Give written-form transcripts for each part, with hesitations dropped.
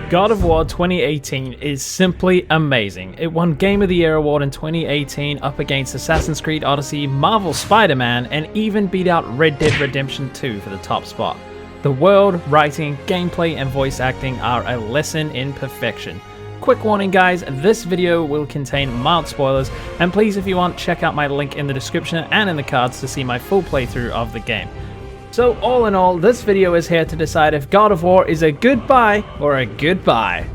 God of War 2018 is simply amazing. It won Game of the Year award in 2018 up against Assassin's Creed Odyssey, Marvel Spider-Man, and even beat out Red Dead Redemption 2 for the top spot. The world, writing, gameplay, and voice acting are a lesson in perfection. Quick warning guys, this video will contain mild spoilers, and please if you want, check out my link in the description and in the cards to see my full playthrough of the game. So all in all, this video is here to decide if God of War is a good buy or a good buy.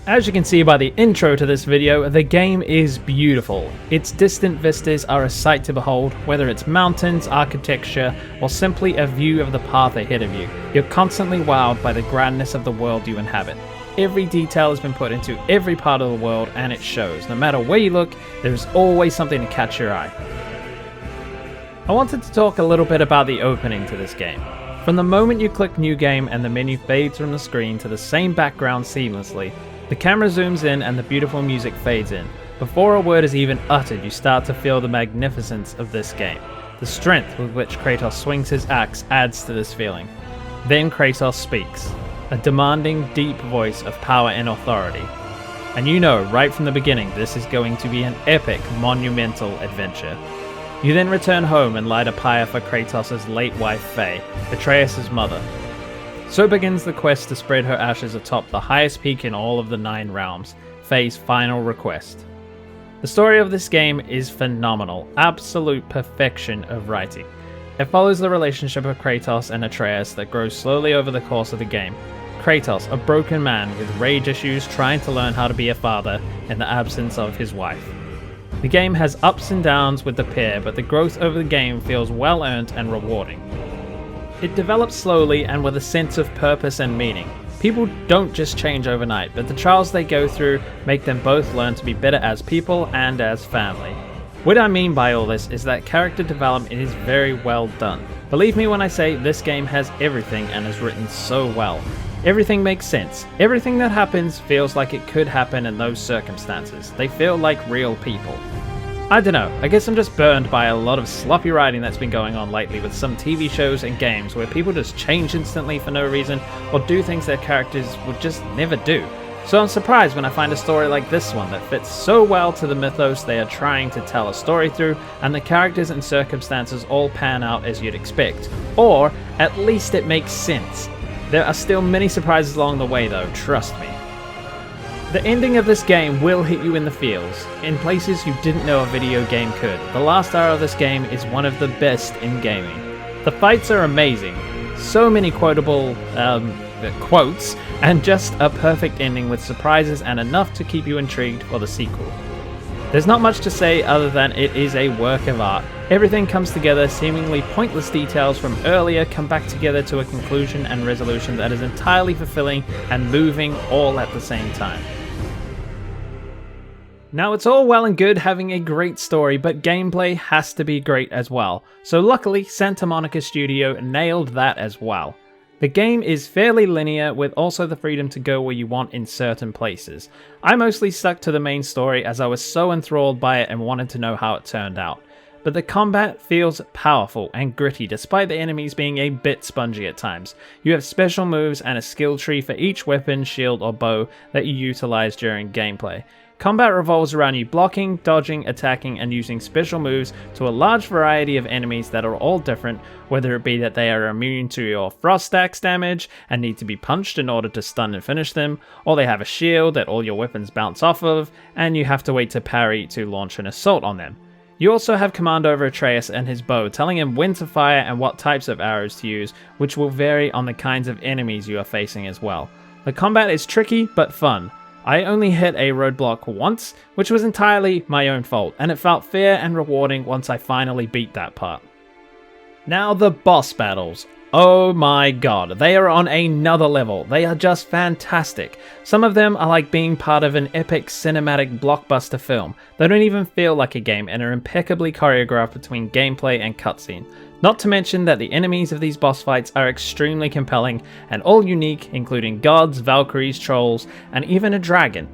As you can see by the intro to this video, the game is beautiful. Its distant vistas are a sight to behold, whether it's mountains, architecture, or simply a view of the path ahead of you. You're constantly wowed by the grandness of the world you inhabit. Every detail has been put into every part of the world, and it shows. No matter where you look, there's always something to catch your eye. I wanted to talk a little bit about the opening to this game. From the moment you click New Game and the menu fades from the screen to the same background seamlessly, the camera zooms in and the beautiful music fades in. Before a word is even uttered, you start to feel the magnificence of this game. The strength with which Kratos swings his axe adds to this feeling. Then Kratos speaks, a demanding, deep voice of power and authority. And you know right from the beginning this is going to be an epic, monumental adventure. You then return home and light a pyre for Kratos' late wife Faye, Atreus' mother. So begins the quest to spread her ashes atop the highest peak in all of the 9 realms, Faye's final request. The story of this game is phenomenal, absolute perfection of writing. It follows the relationship of Kratos and Atreus that grows slowly over the course of the game. Kratos, a broken man with rage issues trying to learn how to be a father in the absence of his wife. The game has ups and downs with the pair, but the growth over the game feels well earned and rewarding. It develops slowly and with a sense of purpose and meaning. People don't just change overnight, but the trials they go through make them both learn to be better as people and as family. What I mean by all this is that character development is very well done. Believe me when I say this game has everything and is written so well. Everything makes sense. Everything that happens feels like it could happen in those circumstances. They feel like real people. I don't know, I guess I'm just burned by a lot of sloppy writing that's been going on lately with some TV shows and games where people just change instantly for no reason or do things their characters would just never do. So I'm surprised when I find a story like this one that fits so well to the mythos they are trying to tell a story through, and the characters and circumstances all pan out as you'd expect. Or, at least it makes sense. There are still many surprises along the way though, trust me. The ending of this game will hit you in the feels, in places you didn't know a video game could. The last hour of this game is one of the best in gaming. The fights are amazing, so many quotable quotes, and just a perfect ending with surprises and enough to keep you intrigued for the sequel. There's not much to say other than it is a work of art. Everything comes together, seemingly pointless details from earlier come back together to a conclusion and resolution that is entirely fulfilling and moving all at the same time. Now it's all well and good having a great story, but gameplay has to be great as well. So luckily Santa Monica Studio nailed that as well. The game is fairly linear with also the freedom to go where you want in certain places. I mostly stuck to the main story as I was so enthralled by it and wanted to know how it turned out. But the combat feels powerful and gritty despite the enemies being a bit spongy at times. You have special moves and a skill tree for each weapon, shield or bow that you utilize during gameplay. Combat revolves around you blocking, dodging, attacking, and using special moves to a large variety of enemies that are all different, whether it be that they are immune to your frost axe damage and need to be punched in order to stun and finish them, or they have a shield that all your weapons bounce off of, and you have to wait to parry to launch an assault on them. You also have command over Atreus and his bow, telling him when to fire and what types of arrows to use, which will vary on the kinds of enemies you are facing as well. The combat is tricky but fun. I only hit a roadblock once, which was entirely my own fault, and it felt fair and rewarding once I finally beat that part. Now the boss battles. Oh my god, they are on another level. They are just fantastic. Some of them are like being part of an epic cinematic blockbuster film. They don't even feel like a game and are impeccably choreographed between gameplay and cutscene. Not to mention that the enemies of these boss fights are extremely compelling and all unique, including gods, valkyries, trolls, and even a dragon.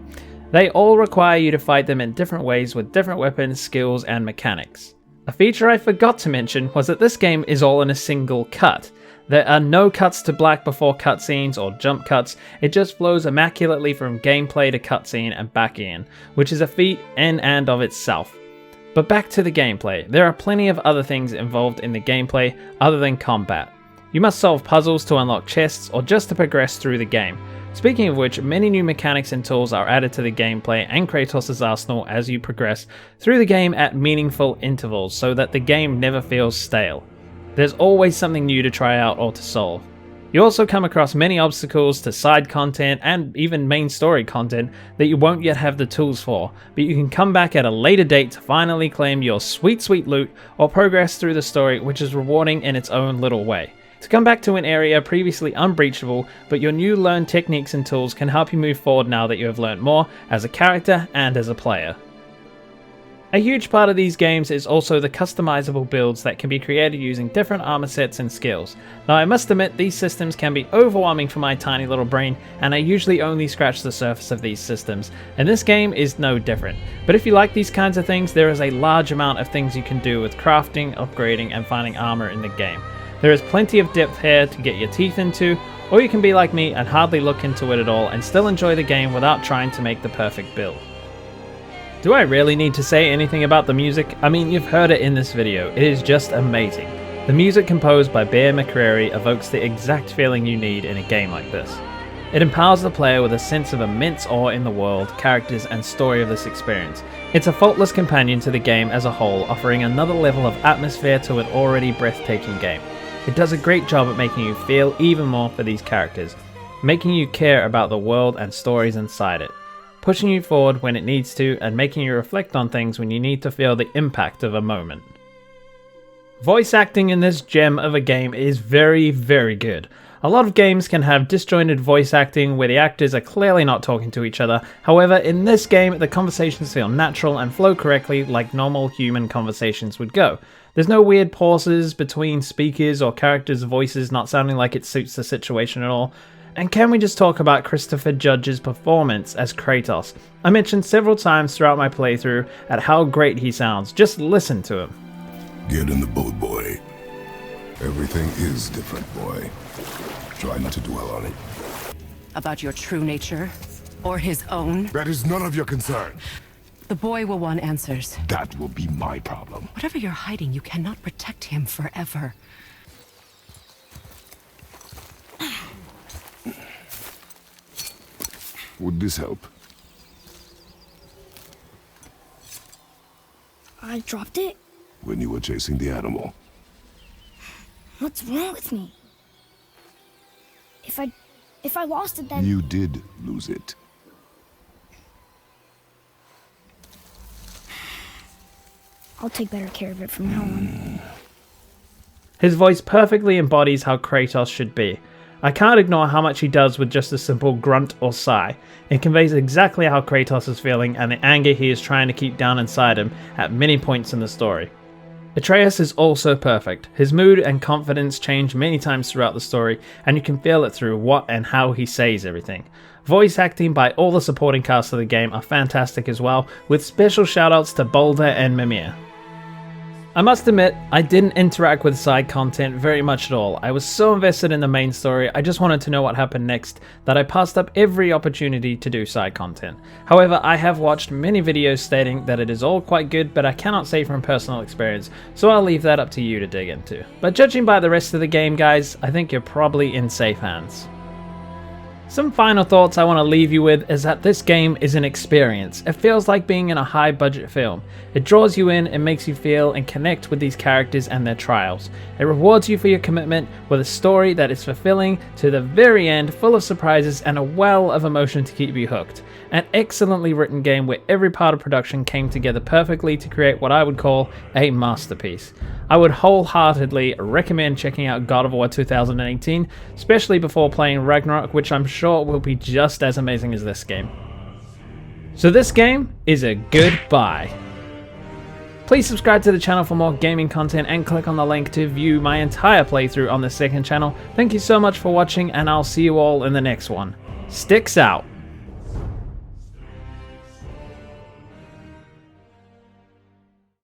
They all require you to fight them in different ways with different weapons, skills, and mechanics. A feature I forgot to mention was that this game is all in a single cut. There are no cuts to black before cutscenes or jump cuts, it just flows immaculately from gameplay to cutscene and back in, which is a feat in and of itself. But back to the gameplay, there are plenty of other things involved in the gameplay other than combat. You must solve puzzles to unlock chests or just to progress through the game. Speaking of which, many new mechanics and tools are added to the gameplay and Kratos' arsenal as you progress through the game at meaningful intervals so that the game never feels stale. There's always something new to try out or to solve. You also come across many obstacles to side content and even main story content that you won't yet have the tools for, but you can come back at a later date to finally claim your sweet loot or progress through the story, which is rewarding in its own little way. To come back to an area previously unbreachable, but your new learned techniques and tools can help you move forward now that you have learned more as a character and as a player. A huge part of these games is also the customizable builds that can be created using different armor sets and skills. Now I must admit these systems can be overwhelming for my tiny little brain, and I usually only scratch the surface of these systems, and this game is no different. But if you like these kinds of things, there is a large amount of things you can do with crafting, upgrading, and finding armor in the game. There is plenty of depth here to get your teeth into, or you can be like me and hardly look into it at all and still enjoy the game without trying to make the perfect build. Do I really need to say anything about the music? I mean, you've heard it in this video, it is just amazing. The music composed by Bear McCreary evokes the exact feeling you need in a game like this. It empowers the player with a sense of immense awe in the world, characters, and story of this experience. It's a faultless companion to the game as a whole, offering another level of atmosphere to an already breathtaking game. It does a great job at making you feel even more for these characters, making you care about the world and stories inside it, pushing you forward when it needs to, and making you reflect on things when you need to feel the impact of a moment. Voice acting in this gem of a game is very, very good. A lot of games can have disjointed voice acting where the actors are clearly not talking to each other. However, in this game, the conversations feel natural and flow correctly like normal human conversations would go. There's no weird pauses between speakers or characters' voices not sounding like it suits the situation at all. And can we just talk about Christopher Judge's performance as Kratos? I mentioned several times throughout my playthrough at how great he sounds. Just listen to him. Get in the boat, boy. Everything is different, boy. Try not to dwell on it. About your true nature? Or his own? That is none of your concern. The boy will want answers. That will be my problem. Whatever you're hiding, you cannot protect him forever. Would this help? I dropped it? When you were chasing the animal. What's wrong with me? If I lost it, then... You did lose it. I'll take better care of it from now on. His voice perfectly embodies how Kratos should be. I can't ignore how much he does with just a simple grunt or sigh. It conveys exactly how Kratos is feeling and the anger he is trying to keep down inside him at many points in the story. Atreus is also perfect. His mood and confidence change many times throughout the story, and you can feel it through what and how he says everything. Voice acting by all the supporting cast of the game are fantastic as well, with special shoutouts to Boulder and Mimir. I must admit, I didn't interact with side content very much at all. I was so invested in the main story, I just wanted to know what happened next, that I passed up every opportunity to do side content. However, I have watched many videos stating that it is all quite good, but I cannot say from personal experience, so I'll leave that up to you to dig into. But judging by the rest of the game, guys, I think you're probably in safe hands. Some final thoughts I want to leave you with is that this game is an experience. It feels like being in a high budget film. It draws you in and makes you feel and connect with these characters and their trials. It rewards you for your commitment with a story that is fulfilling to the very end, full of surprises and a well of emotion to keep you hooked. An excellently written game where every part of production came together perfectly to create what I would call a masterpiece. I would wholeheartedly recommend checking out God of War 2018, especially before playing Ragnarok, which I'm sure will be just as amazing as this game. So this game is a goodbye. Please subscribe to the channel for more gaming content and click on the link to view my entire playthrough on the second channel. Thank you so much for watching, and I'll see you all in the next one. Sticks out.